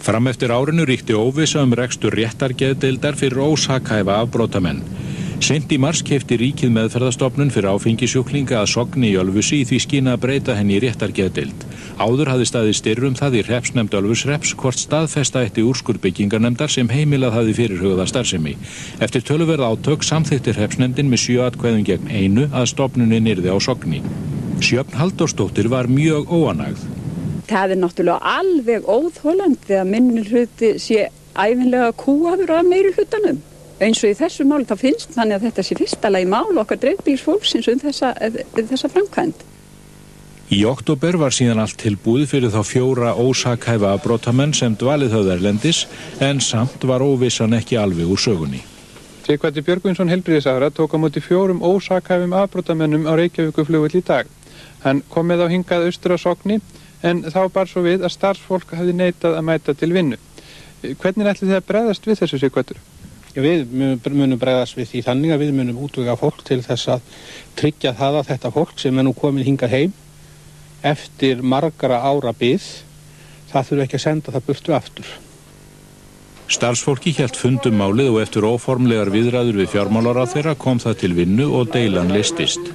Fram eftir árinu ríkti óvissa rekstur réttargeðdeildar fyrir ósakhæfa afbrotamenn. Seint í mars keypti ríkið meðferðarstofnun fyrir áfengisjúklinga að Sogni í Ölfusi í því skyni að breyta henni í réttargeðdeild. Áður hafði staðið styrr það í hreppsnefnd Ölfushrepps hvort staðfesta ætti úrskurð byggingarnefndar sem heimilað hafði fyrirhugaða starfsemi. Eftir töluverð átök samþykkti hreppsnefndin með 7 atkvæðum gegn 1 að stofnunin yrði á Sogni. Sjöfn Halldórsdóttir var mjög óánægð. Það náttúrulega alveg óþolandi að minnihluti sé ævinlega kúgaður af meirihlutanum. Eins og í þessu máli þá finnst þannig að þetta sé fyrsta lagi mál okkar dreifbýlisfólksins þessa framkvæmd. Í október var síðan allt tilbúið fyrir þá 4 ósakhæfa afbrotamenn sem dvalið höfðu erlendis, en samt var óvissan ekki alveg úr sögunni. Sighvatur Björgvinsson heilbrigðisráðherra tók á móti 4 ósakhæfum afbrotamönnum á Reykjavíkurflugvelli í dag. Hann kom með á hingað austur á Sogni, en þá bar svo við að starfsfólk hafði neitað að mæta til vinnu. Hvernig ætlið þið að bregðast við þessu, Sighvatur? Við munum bregðast við því þannig að við munum útvega fólk til þess að tryggja það að þetta fólk sem nú komið hingað heim eftir margra ára bið, það þurfi ekki að senda það burtu aftur. Starfsfólki hélt fundum málið og eftir óformlegar viðræður við fjármálaráðherra kom það til vinnu og deilan leystist.